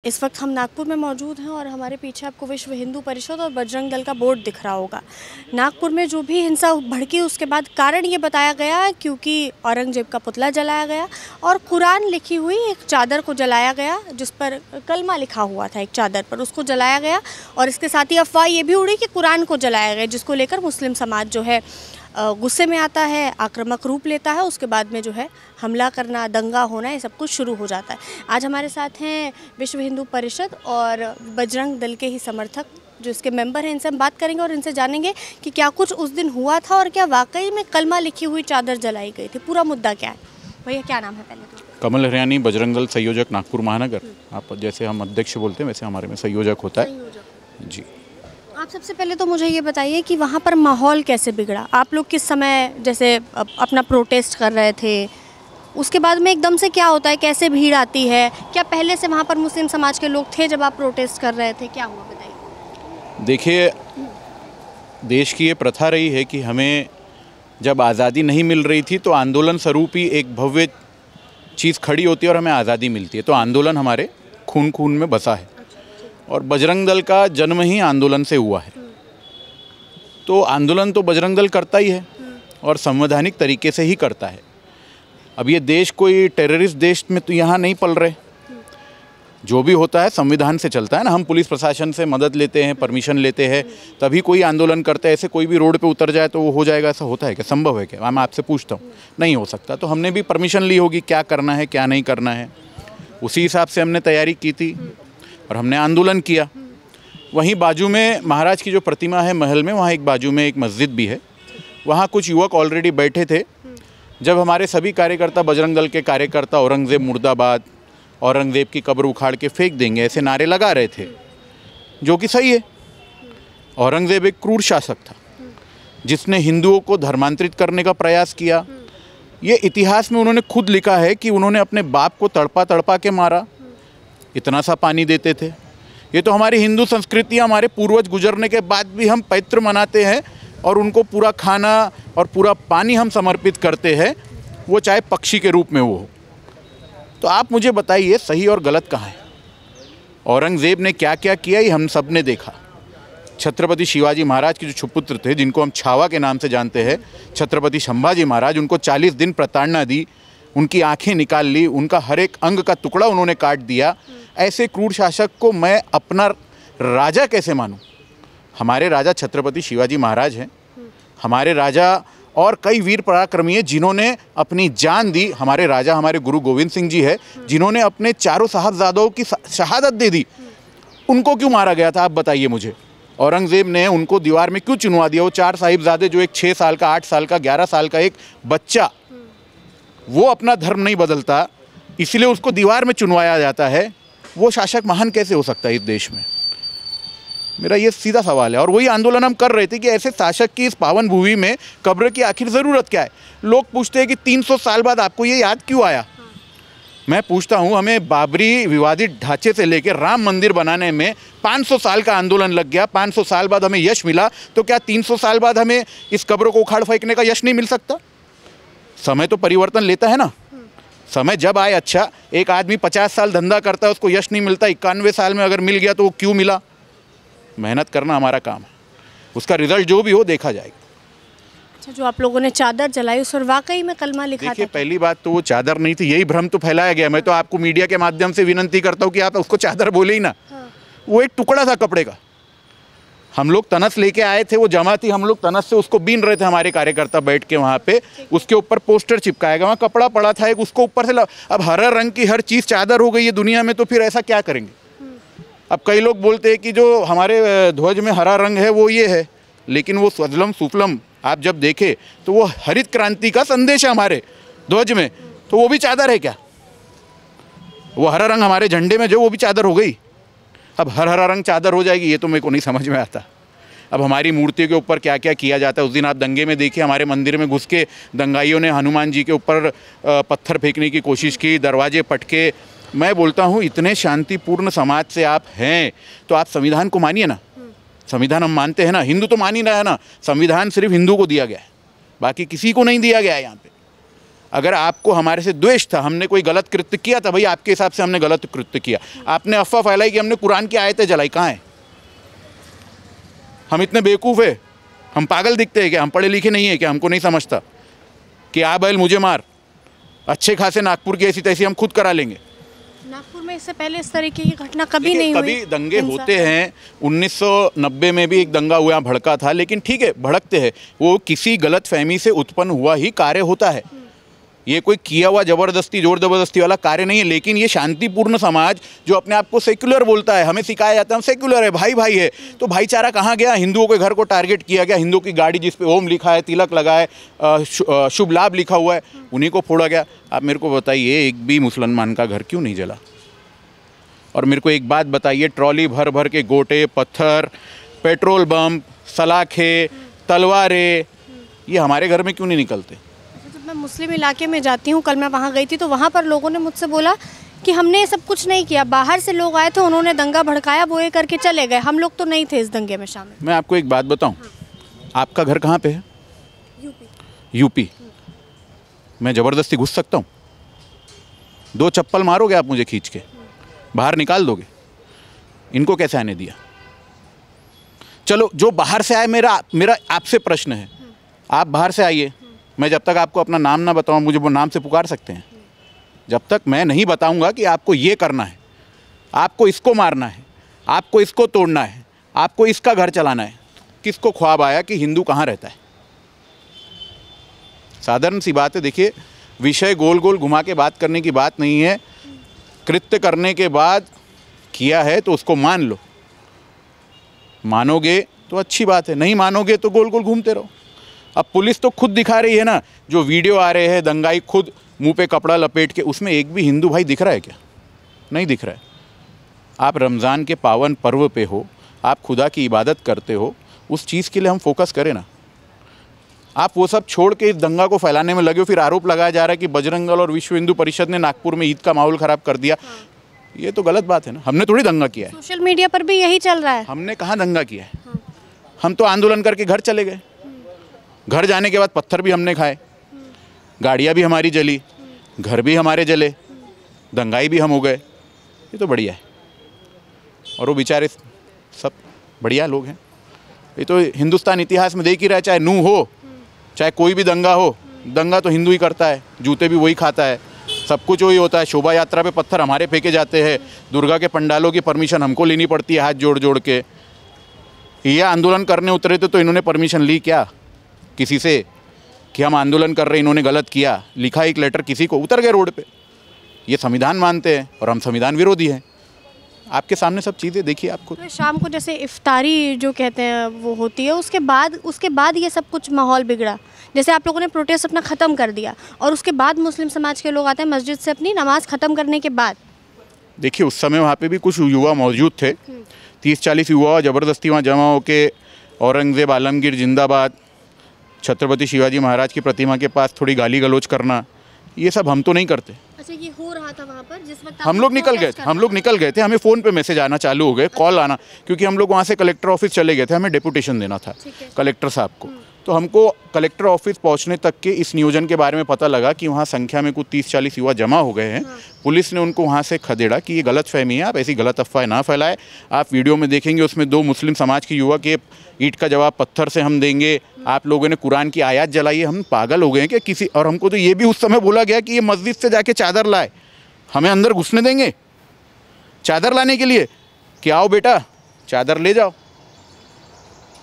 इस वक्त हम नागपुर में मौजूद हैं और हमारे पीछे आपको विश्व हिंदू परिषद और बजरंग दल का बोर्ड दिख रहा होगा। नागपुर में जो भी हिंसा भड़की उसके बाद कारण ये बताया गया क्योंकि औरंगजेब का पुतला जलाया गया और कुरान लिखी हुई एक चादर को जलाया गया, जिस पर कलमा लिखा हुआ था एक चादर पर, उसको जलाया गया। और इसके साथ ही अफवाह ये भी उड़ी कि कुरान को जलाया गया, जिसको लेकर मुस्लिम समाज जो है गुस्से में आता है, आक्रामक रूप लेता है। उसके बाद में जो है हमला करना, दंगा होना, ये सब कुछ शुरू हो जाता है। आज हमारे साथ हैं विश्व हिंदू परिषद और बजरंग दल के ही समर्थक जो इसके मेंबर हैं। इनसे हम बात करेंगे और इनसे जानेंगे कि क्या कुछ उस दिन हुआ था और क्या वाकई में कलमा लिखी हुई चादर जलाई गई थी, पूरा मुद्दा क्या है। भैया क्या नाम है पहले तो? कमल हरियाणी, बजरंग दल संयोजक नागपुर महानगर। आप जैसे हम अध्यक्ष बोलते हैं वैसे हमारे में संयोजक होता है जी। आप सबसे पहले तो मुझे ये बताइए कि वहाँ पर माहौल कैसे बिगड़ा? आप लोग किस समय जैसे अपना प्रोटेस्ट कर रहे थे, उसके बाद में एकदम से क्या होता है, कैसे भीड़ आती है? क्या पहले से वहाँ पर मुस्लिम समाज के लोग थे जब आप प्रोटेस्ट कर रहे थे, क्या हुआ बताइए। देखिए, देश की ये प्रथा रही है कि हमें जब आज़ादी नहीं मिल रही थी तो आंदोलन स्वरूप ही एक भव्य चीज़ खड़ी होती है और हमें आज़ादी मिलती है। तो आंदोलन हमारे खून खून में बसा है और बजरंग दल का जन्म ही आंदोलन से हुआ है। तो आंदोलन तो बजरंग दल करता ही है और संवैधानिक तरीके से ही करता है। अब ये देश कोई टेररिस्ट देश में तो यहाँ नहीं पल रहे। जो भी होता है संविधान से चलता है ना। हम पुलिस प्रशासन से मदद लेते हैं, परमिशन लेते हैं, तभी कोई आंदोलन करते हैं। ऐसे कोई भी रोड पे उतर जाए तो वो हो जाएगा, ऐसा होता है क्या? संभव है क्या? मैं आपसे पूछता हूँ, नहीं हो सकता। तो हमने भी परमिशन ली होगी, क्या करना है क्या नहीं करना है, उसी हिसाब से हमने तैयारी की थी और हमने आंदोलन किया। वहीं बाजू में महाराज की जो प्रतिमा है महल में, वहाँ एक बाजू में एक मस्जिद भी है, वहाँ कुछ युवक ऑलरेडी बैठे थे। जब हमारे सभी कार्यकर्ता, बजरंग दल के कार्यकर्ता औरंगजेब मुर्दाबाद, औरंगजेब की कब्र उखाड़ के फेंक देंगे, ऐसे नारे लगा रहे थे, जो कि सही है। औरंगजेब एक क्रूर शासक था जिसने हिंदुओं को धर्मांतरित करने का प्रयास किया। ये इतिहास में उन्होंने खुद लिखा है कि उन्होंने अपने बाप को तड़पा तड़पा के मारा, इतना सा पानी देते थे। ये तो हमारी हिंदू संस्कृति, हमारे पूर्वज गुजरने के बाद भी हम पैत्र मनाते हैं और उनको पूरा खाना और पूरा पानी हम समर्पित करते हैं, वो चाहे पक्षी के रूप में वो हो। तो आप मुझे बताइए सही और गलत कहाँ है? औरंगजेब ने क्या क्या किया ये हम सब ने देखा। छत्रपति शिवाजी महाराज के जो सुपुत्र थे, जिनको हम छावा के नाम से जानते हैं, छत्रपति संभाजी महाराज, उनको 40 दिन प्रताड़ना दी, उनकी आंखें निकाल ली, उनका हर एक अंग का टुकड़ा उन्होंने काट दिया। ऐसे क्रूर शासक को मैं अपना राजा कैसे मानूं? हमारे राजा छत्रपति शिवाजी महाराज हैं, हमारे राजा और कई वीर पराक्रमी हैं जिन्होंने अपनी जान दी। हमारे राजा हमारे गुरु गोविंद सिंह जी है, जिन्होंने अपने चारों साहबजादों की शहादत दे दी। उनको क्यों मारा गया था आप बताइए मुझे? औरंगजेब ने उनको दीवार में क्यों चुनवा दिया? वो 4 साहिबजादे, जो एक 6 साल का, 8 साल का, 11 साल का एक बच्चा, वो अपना धर्म नहीं बदलता, इसलिए उसको दीवार में चुनवाया जाता है। वो शासक महान कैसे हो सकता है इस देश में? मेरा ये सीधा सवाल है। और वही आंदोलन हम कर रहे थे कि ऐसे शासक की इस पावन भूमि में कब्र की आखिर ज़रूरत क्या है? लोग पूछते हैं कि 300 साल बाद आपको ये याद क्यों आया? मैं पूछता हूँ, हमें बाबरी विवादित ढांचे से लेकर राम मंदिर बनाने में 500 साल का आंदोलन लग गया, 500 साल बाद हमें यश मिला, तो क्या 300 साल बाद हमें इस कब्र को उखाड़ फेंकने का यश नहीं मिल सकता? समय तो परिवर्तन लेता है ना। समय जब आए, अच्छा, एक आदमी 50 साल धंधा करता है, उसको यश नहीं मिलता, 91 साल में अगर मिल गया तो वो क्यों मिला? मेहनत करना हमारा काम है, उसका रिजल्ट जो भी हो देखा जाएगा। अच्छा, जो आप लोगों ने चादर जलाई उस पर वाकई में कलमा लिखा था? देखिए, पहली बात तो वो चादर नहीं थी, यही भ्रम तो फैलाया गया। मैं तो आपको मीडिया के माध्यम से विनंती करता हूँ कि आप उसको चादर बोले ही ना। वो एक टुकड़ा था कपड़े का। हम लोग तनस लेके आए थे, वो जमा थी, हम लोग तनस से उसको बीन रहे थे, हमारे कार्यकर्ता बैठ के वहाँ पे। उसके ऊपर पोस्टर चिपकाएगा, वहाँ कपड़ा पड़ा था एक, उसको ऊपर से अब हरा रंग की हर चीज़ चादर हो गई है दुनिया में, तो फिर ऐसा क्या करेंगे? अब कई लोग बोलते हैं कि जो हमारे ध्वज में हरा रंग है वो ये है, लेकिन वो स्वजलम सुफलम आप जब देखें तो वो हरित क्रांति का संदेश है हमारे ध्वज में, तो वो भी चादर है क्या? वो हरा रंग हमारे झंडे में जो, वो भी चादर हो गई। अब हरा रंग चादर हो जाएगी, ये तो मेरे को नहीं समझ में आता। अब हमारी मूर्तियों के ऊपर क्या क्या किया जाता है। उस दिन आप दंगे में देखिए, हमारे मंदिर में घुस के दंगाइयों ने हनुमान जी के ऊपर पत्थर फेंकने की कोशिश की, दरवाजे पटके। मैं बोलता हूँ, इतने शांतिपूर्ण समाज से आप हैं तो आप संविधान को मानिए ना। संविधान हम मानते हैं ना, हिंदू तो मान ही रहा है ना। संविधान सिर्फ हिंदू को दिया गया है, बाकी किसी को नहीं दिया गया है यहाँ पे। अगर आपको हमारे से द्वेष था, हमने कोई गलत कृत्य किया था, भाई आपके हिसाब से हमने गलत कृत्य किया। आपने अफवाह फैलाई कि हमने कुरान की आयतें जलाई, कहाँ है? हम इतने बेवकूफ़ है? हम पागल दिखते हैं क्या? हम पढ़े लिखे नहीं है क्या? हमको नहीं समझता कि आ बैल मुझे मार, अच्छे खासे नागपुर की ऐसी तैसी हम खुद करा लेंगे। नागपुर में इससे पहले इस तरीके की घटना कभी नहीं हुई। कभी दंगे होते हैं, 1990 में भी एक दंगा हुआ, भड़का था, लेकिन ठीक है भड़कते हैं, वो किसी गलत फहमी से उत्पन्न हुआ ही कार्य होता है। ये कोई किया हुआ ज़बरदस्ती जोर ज़बरदस्ती वाला कार्य नहीं है। लेकिन ये शांतिपूर्ण समाज जो अपने आप को सेक्युलर बोलता है, हमें सिखाया जाता है हम सेक्युलर है, भाई भाई है, तो भाईचारा कहाँ गया? हिंदुओं के घर को टारगेट किया गया, हिंदुओं की गाड़ी जिस पे ओम लिखा है, तिलक लगा है, शुभ लाभ लिखा हुआ है, उन्हीं को फोड़ा गया। आप मेरे को बताइए, एक भी मुसलमान का घर क्यों नहीं जला? और मेरे को एक बात बताइए, ट्रॉली भर भर के गोटे, पत्थर, पेट्रोल बम, सलाखें, तलवारें, ये हमारे घर में क्यों नहीं निकलते? जब मैं मुस्लिम इलाके में जाती हूँ, कल मैं वहाँ गई थी, तो वहाँ पर लोगों ने मुझसे बोला कि हमने ये सब कुछ नहीं किया, बाहर से लोग आए थे, उन्होंने दंगा भड़काया, वो ये करके चले गए, हम लोग तो नहीं थे इस दंगे में शामिल। मैं आपको एक बात बताऊँ, आपका घर कहाँ पे है? यूपी। मैं ज़बरदस्ती घुस सकता हूँ? 2 चप्पल मारोगे आप मुझे खींच के, बाहर निकाल दोगे? इनको कैसे आने दिया? चलो, जो बाहर से आए, मेरा आपसे प्रश्न है, आप बाहर से आइए, मैं जब तक आपको अपना नाम ना बताऊं, मुझे वो नाम से पुकार सकते हैं? जब तक मैं नहीं बताऊंगा कि आपको ये करना है, आपको इसको मारना है, आपको इसको तोड़ना है, आपको इसका घर चलाना है, किसको ख्वाब आया कि हिंदू कहाँ रहता है? साधारण सी बात है। देखिए, विषय गोल गोल घुमा के बात करने की बात नहीं है। कृत्य करने के बाद किया है तो उसको मान लो, मानोगे तो अच्छी बात है, नहीं मानोगे तो गोल गोल घूमते रहो। अब पुलिस तो खुद दिखा रही है ना, जो वीडियो आ रहे हैं, दंगाई खुद मुंह पे कपड़ा लपेट के, उसमें एक भी हिंदू भाई दिख रहा है क्या? नहीं दिख रहा है। आप रमज़ान के पावन पर्व पे हो, आप खुदा की इबादत करते हो, उस चीज़ के लिए हम फोकस करें ना। आप वो सब छोड़ के इस दंगा को फैलाने में लगे हो। फिर आरोप लगाया जा रहा है कि बजरंग दल और विश्व हिंदू परिषद ने नागपुर में ईद का माहौल ख़राब कर दिया। ये तो गलत बात है ना, हमने थोड़ी दंगा किया है। सोशल मीडिया पर भी यही चल रहा है। हमने कहाँ दंगा किया है? हम तो आंदोलन करके घर चले गए। घर जाने के बाद पत्थर भी हमने खाए, गाड़ियाँ भी हमारी जली, घर भी हमारे जले, दंगाई भी हम हो गए। ये तो बढ़िया है। और वो बेचारे सब बढ़िया लोग हैं। ये तो हिंदुस्तान इतिहास में देख ही रहा है, चाहे नूह हो, चाहे कोई भी दंगा हो, दंगा तो हिंदू ही करता है, जूते भी वही खाता है, सब कुछ वही होता है। शोभा यात्रा पे पत्थर हमारे फेंके जाते हैं, दुर्गा के पंडालों की परमिशन हमको लेनी पड़ती है हाथ जोड़ जोड़ के। ये आंदोलन करने उतरे थे तो इन्होंने परमिशन ली क्या किसी से कि हम आंदोलन कर रहे हैं, इन्होंने गलत किया? लिखा एक लेटर किसी को, उतर गए रोड पे। ये संविधान मानते हैं और हम संविधान विरोधी हैं। आपके सामने सब चीज़ें देखिए आपको। तो शाम को जैसे इफ्तारी जो कहते हैं वो होती है, उसके बाद ये सब कुछ माहौल बिगड़ा। जैसे आप लोगों ने प्रोटेस्ट अपना ख़त्म कर दिया और उसके बाद मुस्लिम समाज के लोग आते हैं मस्जिद से अपनी नमाज़ ख़त्म करने के बाद। देखिए, उस समय वहाँ पे भी कुछ युवा मौजूद थे, 30-40 युवा ज़बरदस्ती वहाँ जमा होके औरंगज़ेब आलमगीर जिंदाबाद, छत्रपति शिवाजी महाराज की प्रतिमा के पास थोड़ी गाली गलौज करना, ये सब हम तो नहीं करते। अच्छा, ये हो रहा था वहाँ पर जिस वक्त हम लोग निकल गए थे। हमें फ़ोन पे मैसेज आना चालू हो गए, कॉल आना, क्योंकि हम लोग वहाँ से कलेक्टर ऑफिस चले गए थे, हमें डेपुटेशन देना था कलेक्टर साहब को। तो हमको कलेक्टर ऑफिस पहुंचने तक के इस नियोजन के बारे में पता लगा कि वहाँ संख्या में कुछ 30-40 युवा जमा हो गए हैं। पुलिस ने उनको वहाँ से खदेड़ा कि ये गलत फहमी है, आप ऐसी गलत अफवाह ना फैलाएं। आप वीडियो में देखेंगे, उसमें 2 मुस्लिम समाज के युवा के ईंट का जवाब पत्थर से हम देंगे, आप लोगों ने कुरान की आयत जलाई है। हम पागल हो गए हैं क्या किसी? और हमको तो ये भी उस समय बोला गया कि ये मस्जिद से जाके चादर लाए, हमें अंदर घुसने देंगे चादर लाने के लिए कि आओ बेटा चादर ले जाओ।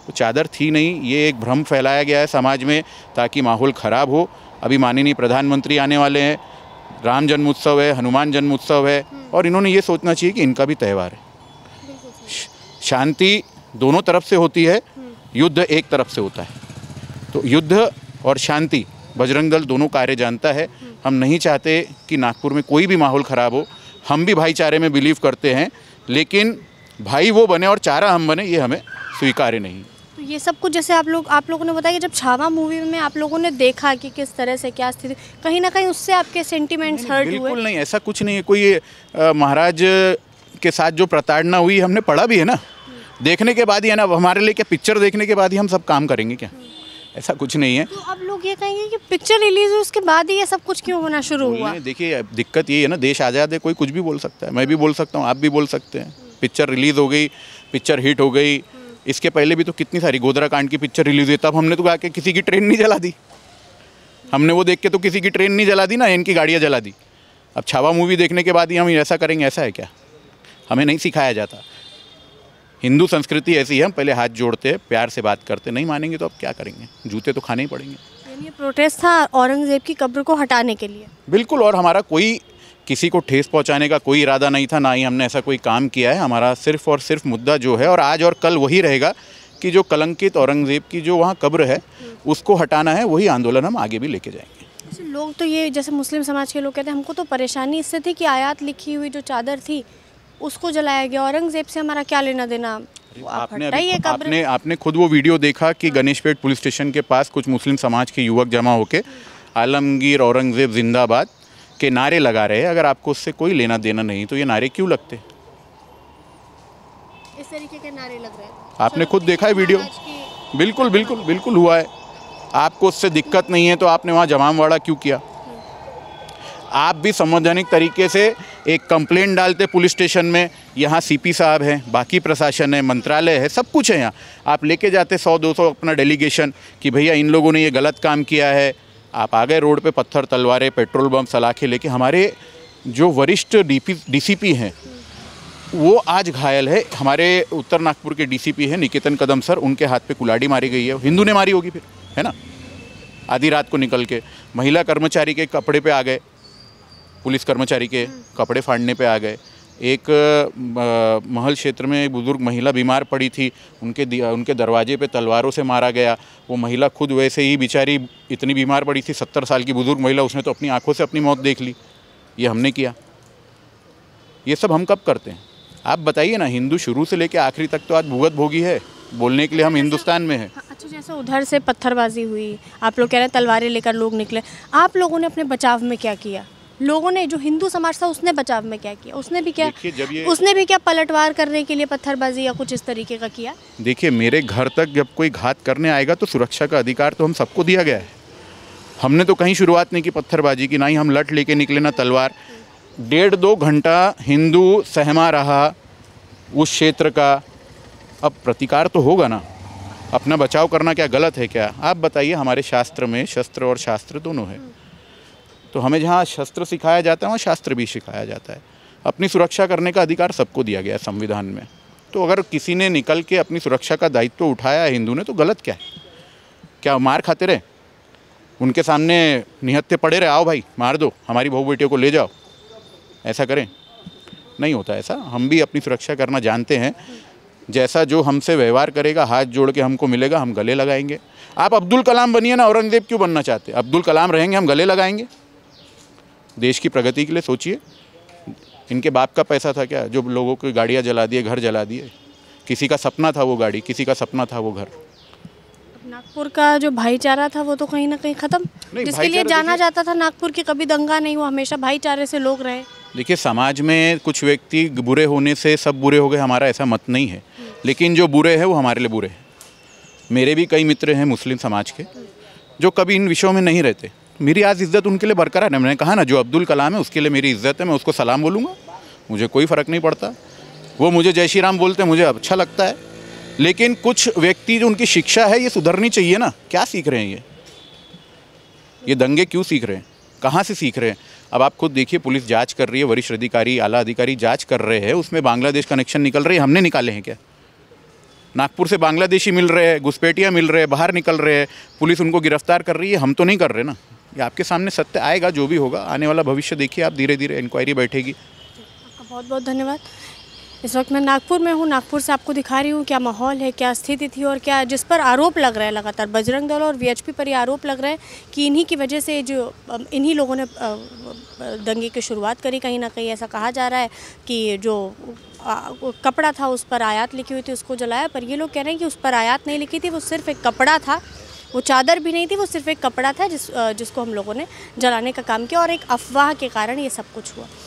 तो चादर थी नहीं, ये एक भ्रम फैलाया गया है समाज में ताकि माहौल ख़राब हो। अभी माननीय प्रधानमंत्री आने वाले हैं, राम जन्मोत्सव है, हनुमान जन्मोत्सव है, और इन्होंने ये सोचना चाहिए कि इनका भी त्यौहार है। शांति दोनों तरफ से होती है, युद्ध एक तरफ से होता है। तो युद्ध और शांति बजरंग दल दोनों कार्य जानता है। हम नहीं चाहते कि नागपुर में कोई भी माहौल ख़राब हो। हम भी भाईचारे में बिलीव करते हैं, लेकिन भाई वो बने और चारा हम बने, ये हमें स्वीकार्य नहीं। तो ये सब कुछ जैसे आप लोगों ने बताया कि जब छावा मूवी में आप लोगों ने देखा कि किस तरह से क्या स्थिति, कहीं ना कहीं उससे आपके सेंटिमेंट्स हर्ट हुए? बिल्कुल नहीं, ऐसा कुछ नहीं है। कोई महाराज के साथ जो प्रताड़ना हुई हमने पढ़ा भी है ना, देखने के बाद ही है ना। हमारे लिए क्या पिक्चर देखने के बाद ही हम सब काम करेंगे क्या? ऐसा कुछ नहीं है। तो अब लोग ये कहेंगे कि पिक्चर रिलीज हुई उसके बाद ही ये सब कुछ क्यों होना शुरू हुआ? देखिए दिक्कत ये है ना, देश आज़ाद है, कोई कुछ भी बोल सकता है, मैं भी बोल सकता हूँ, आप भी बोल सकते हैं। पिक्चर रिलीज़ हो गई, पिक्चर हिट हो गई। इसके पहले भी तो कितनी सारी गोधरा कांड की पिक्चर रिलीज़ हुई, तब हमने तो कहा कि किसी की ट्रेन नहीं जला दी, हमने वो देख के तो किसी की ट्रेन नहीं जला दी ना, इनकी गाड़ियाँ जला दी। अब छावा मूवी देखने के बाद ही हम ऐसा करेंगे, ऐसा है क्या? हमें नहीं सिखाया जाता। हिंदू संस्कृति ऐसी है, हम पहले हाथ जोड़ते हैं, प्यार से बात करते, नहीं मानेंगे तो अब क्या करेंगे, जूते तो खाने ही पड़ेंगे। यानी प्रोटेस्ट था औरंगजेब की कब्र को हटाने के लिए? बिल्कुल, और हमारा कोई किसी को ठेस पहुंचाने का कोई इरादा नहीं था, ना ही हमने ऐसा कोई काम किया है। हमारा सिर्फ और सिर्फ मुद्दा जो है, और आज और कल वही रहेगा कि जो कलंकित औरंगजेब की जो वहाँ कब्र है उसको हटाना है, वही आंदोलन हम आगे भी लेके जाएंगे। लोग तो ये, जैसे मुस्लिम समाज के लोग कहते हैं हमको तो परेशानी इससे थी कि आयात लिखी हुई जो चादर थी उसको जलाया गया, औरंगजेब से हमारा क्या लेना देना? आपने खुद वो वीडियो देखा कि गणेशपेट पुलिस स्टेशन के पास कुछ मुस्लिम समाज के युवक जमा होके आलमगीर औरंगजेब जिंदाबाद के नारे लगा रहे हैं। अगर आपको उससे कोई लेना देना नहीं तो ये नारे क्यों लगते? इस तरीके के नारे लग रहे हैं, आपने खुद देखा है वीडियो? बिल्कुल बिल्कुल बिल्कुल हुआ है। आपको उससे दिक्कत नहीं है तो आपने वहाँ जमामवाड़ा क्यों किया? आप भी संवैधानिक तरीके से एक कंप्लेंट डालते पुलिस स्टेशन में, यहाँ सीपी साहब हैं, बाकी प्रशासन है, मंत्रालय है, सब कुछ है यहाँ। आप लेके जाते 100-200 अपना डेलीगेशन कि भैया इन लोगों ने ये गलत काम किया है। आप आ गए रोड पे पत्थर तलवारें पेट्रोल बम सलाखे लेके। हमारे जो वरिष्ठ डीसीपी हैं वो आज घायल है। हमारे उत्तर नागपुर के डीसीपी हैं निकेतन कदम सर, उनके हाथ पे कुल्हाड़ी मारी गई है, हिंदू ने मारी होगी फिर, है ना? आधी रात को निकल के महिला कर्मचारी के कपड़े पे आ गए, पुलिस कर्मचारी के कपड़े फाड़ने पे आ गए। एक महल क्षेत्र में एक बुजुर्ग महिला बीमार पड़ी थी, उनके दरवाजे पे तलवारों से मारा गया। वो महिला खुद वैसे ही बेचारी इतनी बीमार पड़ी थी, 70 साल की बुजुर्ग महिला, उसने तो अपनी आंखों से अपनी मौत देख ली। ये हमने किया। ये सब हम कब करते हैं? आप बताइए ना। हिंदू शुरू से लेकर आखिरी तक तो आज भुगत भोगी है, बोलने के लिए हम हिंदुस्तान में हैं। अच्छा, जैसे उधर से पत्थरबाजी हुई, आप लोग कह रहे हैं तलवारें लेकर लोग निकले, आप लोगों ने अपने बचाव में क्या किया? लोगों ने, जो हिंदू समाज था उसने बचाव में क्या किया? उसने भी क्या पलटवार करने के लिए पत्थरबाजी या कुछ इस तरीके का किया? देखिए, मेरे घर तक जब कोई घात करने आएगा तो सुरक्षा का अधिकार तो हम सबको दिया गया है। हमने तो कहीं शुरुआत नहीं की पत्थरबाजी की, ना ही हम लठ लेके निकले ना तलवार। 1.5-2 घंटा हिंदू सहमा रहा उस क्षेत्र का, अब प्रतिकार तो होगा ना। अपना बचाव करना क्या गलत है क्या? आप बताइए। हमारे शास्त्र में शस्त्र और शास्त्र दोनों है, तो हमें जहाँ शस्त्र सिखाया जाता है वहाँ शास्त्र भी सिखाया जाता है। अपनी सुरक्षा करने का अधिकार सबको दिया गया है संविधान में। तो अगर किसी ने निकल के अपनी सुरक्षा का दायित्व उठाया है हिंदू ने, तो गलत क्या है? क्या मार खाते रहे? उनके सामने निहत्थे पड़े रहे, आओ भाई मार दो, हमारी बहू बेटियों को ले जाओ, ऐसा करें? नहीं होता ऐसा। हम भी अपनी सुरक्षा करना जानते हैं। जैसा जो हमसे व्यवहार करेगा, हाथ जोड़ के हमको मिलेगा, हम गले लगाएंगे। आप अब्दुल कलाम बनिए ना, औरंगजेब क्यों बनना चाहते? अब्दुल कलाम रहेंगे, हम गले लगाएंगे। देश की प्रगति के लिए सोचिए। इनके बाप का पैसा था क्या जो लोगों की गाड़ियाँ जला दिए, घर जला दिए? किसी का सपना था वो गाड़ी, किसी का सपना था वो घर। नागपुर का जो भाईचारा था वो तो कहीं ना कहीं खत्म, जिसके लिए जाना जाता था नागपुर की, कभी दंगा नहीं हुआ, हमेशा भाईचारे से लोग रहे। देखिए, समाज में कुछ व्यक्ति बुरे होने से सब बुरे हो गए, हमारा ऐसा मत नहीं है। लेकिन जो बुरे हैं वो हमारे लिए बुरे हैं। मेरे भी कई मित्र हैं मुस्लिम समाज के जो कभी इन विषयों में नहीं रहते। मेरी आज इज़्ज़त उनके लिए बरकरार है। मैंने कहा ना, जो अब्दुल कलाम है उसके लिए मेरी इज़्ज़त है, मैं उसको सलाम बोलूँगा, मुझे कोई फ़र्क नहीं पड़ता। वो मुझे जय श्री राम बोलते हैं, मुझे अच्छा लगता है। लेकिन कुछ व्यक्ति जो उनकी शिक्षा है ये सुधरनी चाहिए ना। क्या सीख रहे हैं ये दंगे क्यों सीख रहे हैं? कहाँ से सीख रहे हैं? अब आप खुद देखिए, पुलिस जांच कर रही है, वरिष्ठ अधिकारी, आला अधिकारी जांच कर रहे हैं, उसमें बांग्लादेश कनेक्शन निकल रहे हैं। हमने निकाले हैं क्या? नागपुर से बांग्लादेशी मिल रहे हैं, घुसपैठिया मिल रहे हैं, बाहर निकल रहे हैं, पुलिस उनको गिरफ्तार कर रही है, हम तो नहीं कर रहे ना। ये आपके सामने सत्य आएगा, जो भी होगा आने वाला भविष्य देखिए आप, धीरे धीरे इंक्वायरी बैठेगी। आपका बहुत बहुत धन्यवाद। इस वक्त मैं नागपुर में हूँ। नागपुर से आपको दिखा रही हूँ क्या माहौल है, क्या स्थिति थी, और क्या जिस पर आरोप लग रहा है लगातार बजरंग दल और वीएचपी पर ये आरोप लग रहा है कि इन्हीं की वजह से जो इन्हीं लोगों ने दंगे की शुरुआत करी। कहीं ना कहीं ऐसा कहा जा रहा है कि जो कपड़ा था उस पर आयात लिखी हुई थी उसको जलाया, पर ये लोग कह रहे हैं कि उस पर आयात नहीं लिखी थी, वो सिर्फ एक कपड़ा था, वो चादर भी नहीं थी, वो सिर्फ एक कपड़ा था जिसको हम लोगों ने जलाने का काम किया, और एक अफवाह के कारण ये सब कुछ हुआ।